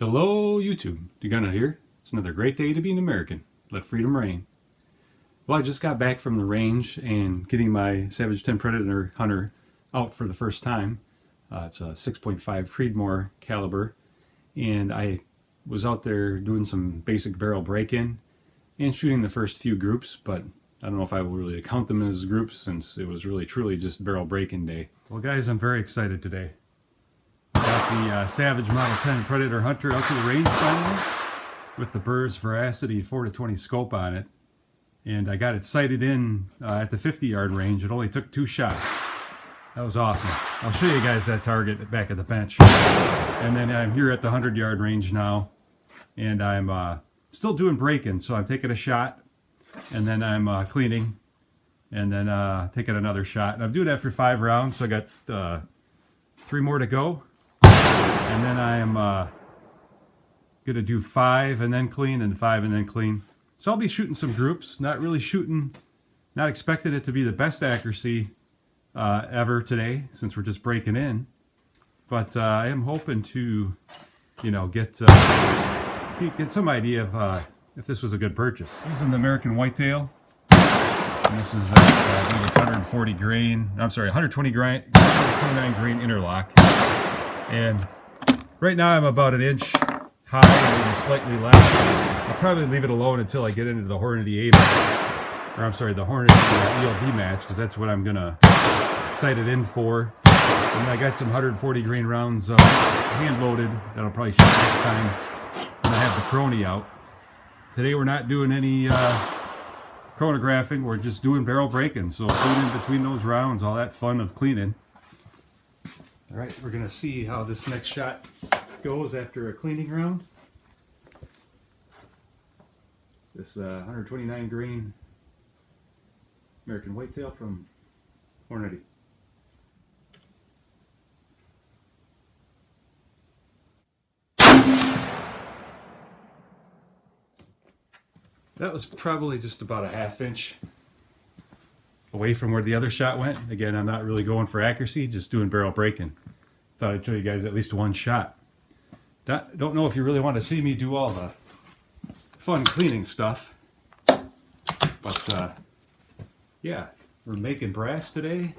Hello YouTube, DeGunna here. It's another great day to be an American. Let freedom reign. Well, I just got back from the range and getting my Savage 10 Predator Hunter out for the first time. It's a 6.5 Creedmoor caliber, and I was out there doing some basic barrel break-in and shooting the first few groups, but I don't know if I will really count them as groups since it was really truly just barrel break-in day. Well guys, I'm very excited today. Got the Savage Model 10 Predator Hunter out to the range finally with the Burrs Veracity 4-20 scope on it. And I got it sighted in at the 50-yard range. It only took 2 shots. That was awesome. I'll show you guys that target back at the bench. And then I'm here at the 100-yard range now. And I'm still doing break-in, so I'm taking a shot. And then I'm cleaning. And then taking another shot. And I'm doing that for 5 rounds, so I got 3 more to go. And then I'm going to do 5 and then clean and 5 and then clean. So I'll be shooting some groups, not expecting it to be the best accuracy ever today since we're just breaking in. But I am hoping to, you know, get some idea of if this was a good purchase. Using the American Whitetail. And this is I believe it's 140 grain. I'm sorry, 129 grain interlock. And right now I'm about an inch high, maybe slightly less. I'll probably leave it alone until I get into the Hornady A match, or I'm sorry, the Hornady ELD match, because that's what I'm gonna sight it in for. And I got some 140 grain rounds hand loaded that I'll probably shoot next time when I have the Crony out. Today we're not doing any chronographing, we're just doing barrel breaking, so cleaning between those rounds, all that fun of cleaning. All right, we're gonna see how this next shot goes after a cleaning round. This 129 grain American Whitetail from Hornady. That was probably just about a ½ inch away from where the other shot went. Again, I'm not really going for accuracy, just doing barrel breaking. Thought I'd show you guys at least one shot. Don't know if you really want to see me do all the fun cleaning stuff, but yeah, we're making brass today.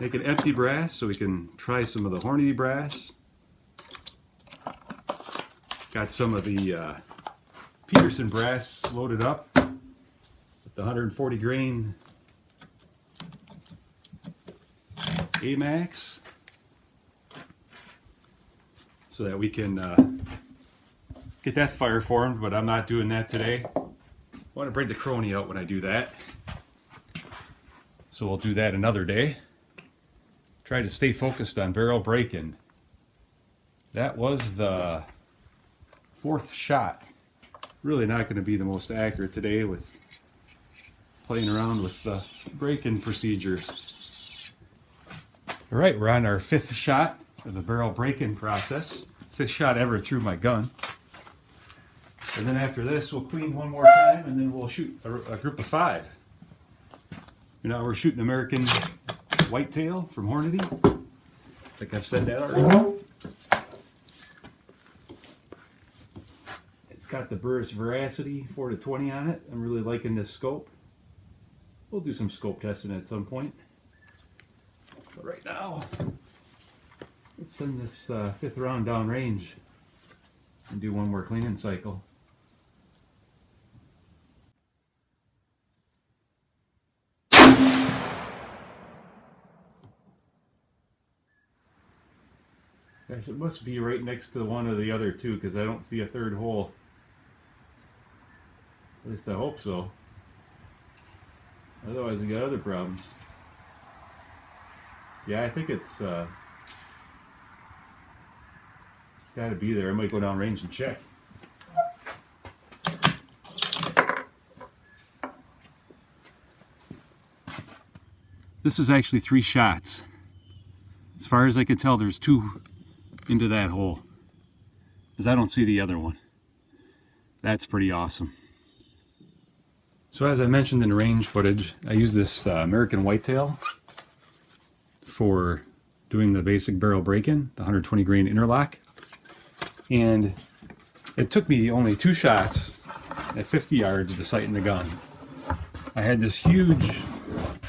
Making empty brass so we can try some of the Hornady brass. Got some of the Peterson brass loaded up with the 140 grain AMAX so that we can get that fire formed, but I'm not doing that today. I want to bring the Crony out when I do that, so we'll do that another day. Try to stay focused on barrel break-in. That was the 4th shot. Really not going to be the most accurate today with playing around with the break-in procedure. All right, we're on our 5th shot of the barrel break-in process. 5th shot ever through my gun. And then after this, we'll clean one more time, and then we'll shoot a group of 5. You know, we're shooting American Whitetail from Hornady. I think I've said that already. It's got the Burrs Veracity 4-20 on it. I'm really liking this scope. We'll do some scope testing at some point. But right now, let's send this 5th round down range and do one more cleaning cycle. Gosh, it must be right next to one of the other two because I don't see a 3rd hole. At least I hope so. Otherwise we got other problems. Yeah, I think it's got to be there. I might go down range and check. This is actually 3 shots. As far as I can tell, there's 2 into that hole, because I don't see the other one. That's pretty awesome. So as I mentioned in the range footage, I use this American Whitetail for doing the basic barrel break-in, the 120 grain interlock. And it took me only 2 shots at 50 yards to sight in the gun. I had this huge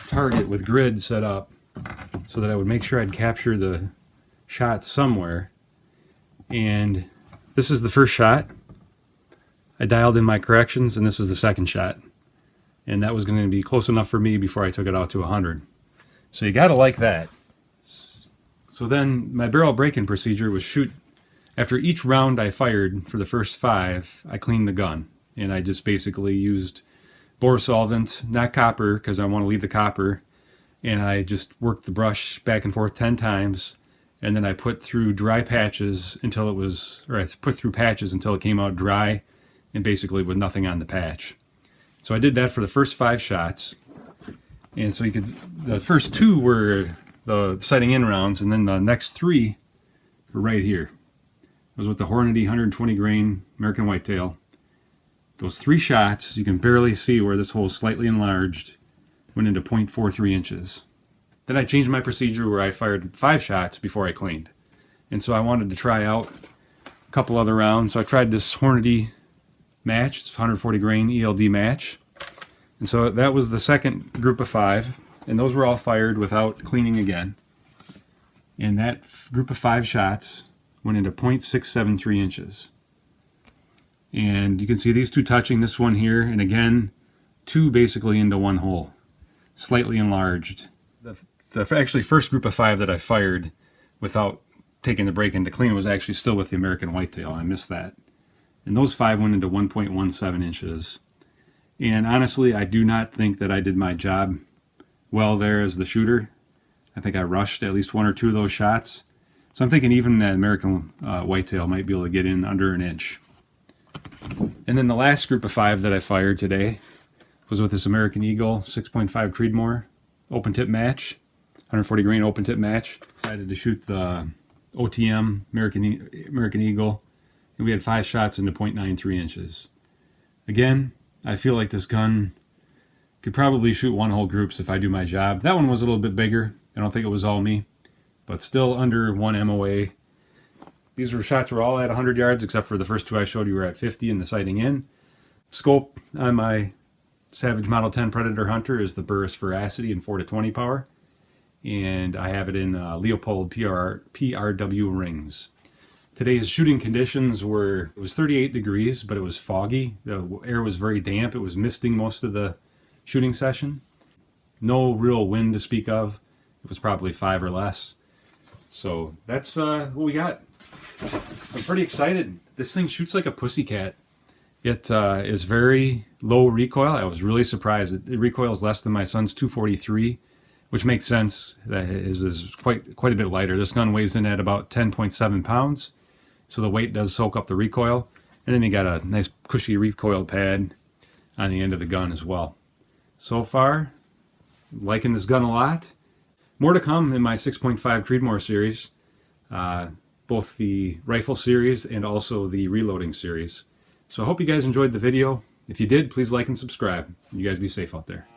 target with grid set up so that I would make sure I'd capture the shot somewhere. And this is the first shot. I dialed in my corrections, and this is the second shot. And that was going to be close enough for me before I took it out to 100. So you got to like that. So then my barrel break-in procedure was shoot. After each round I fired for the first 5, I cleaned the gun. And I just basically used bore solvent, not copper, because I want to leave the copper. And I just worked the brush back and forth 10 times. And then I put through dry patches until it was, or I put through patches until it came out dry and basically with nothing on the patch. So I did that for the first 5 shots. And so you could, the first 2 were the sighting in rounds, and then the next 3 were right here. It was with the Hornady 120 grain American Whitetail. Those 3 shots, you can barely see where this hole is slightly enlarged, went into 0.43 inches. Then I changed my procedure where I fired 5 shots before I cleaned. And so I wanted to try out a couple other rounds. So I tried this Hornady match, it's 140 grain ELD match. And so that was the second group of 5. And those were all fired without cleaning again. And that group of 5 shots went into 0.673 inches. And you can see these 2 touching, this one here, and again, 2 basically into one hole, slightly enlarged. The actually first group of 5 that I fired without taking the break-in to clean was actually still with the American Whitetail. I missed that. And those 5 went into 1.17 inches. And honestly, I do not think that I did my job well there as the shooter. I think I rushed at least 1 or 2 of those shots. So I'm thinking even that American Whitetail might be able to get in under an inch. And then the last group of 5 that I fired today was with this American Eagle 6.5 Creedmoor open tip match, 140 grain open tip match. Decided to shoot the OTM American Eagle, and we had 5 shots into 0.93 inches. Again, I feel like this gun could probably shoot 1 hole groups if I do my job. That one was a little bit bigger. I don't think it was all me, but still under 1 MOA. These shots were all at 100 yards, except for the first 2 I showed you were at 50 in the sighting in. Scope on my Savage Model 10 Predator Hunter is the Burris Veracity in 4-20 power. And I have it in Leopold PRW rings. Today's shooting conditions were, it was 38 degrees, but it was foggy. The air was very damp. It was misting most of the shooting session. No real wind to speak of. It was probably 5 or less. So that's what we got. I'm pretty excited. This thing shoots like a pussycat. It is very low recoil. I was really surprised. It recoils less than my son's 243, which makes sense. That is quite a bit lighter. This gun weighs in at about 10.7 pounds, so the weight does soak up the recoil. And then you got a nice cushy recoil pad on the end of the gun as well. So far, liking this gun a lot. More to come in my 6.5 Creedmoor series, both the rifle series and also the reloading series. So I hope you guys enjoyed the video. If you did, please like and subscribe. You guys be safe out there.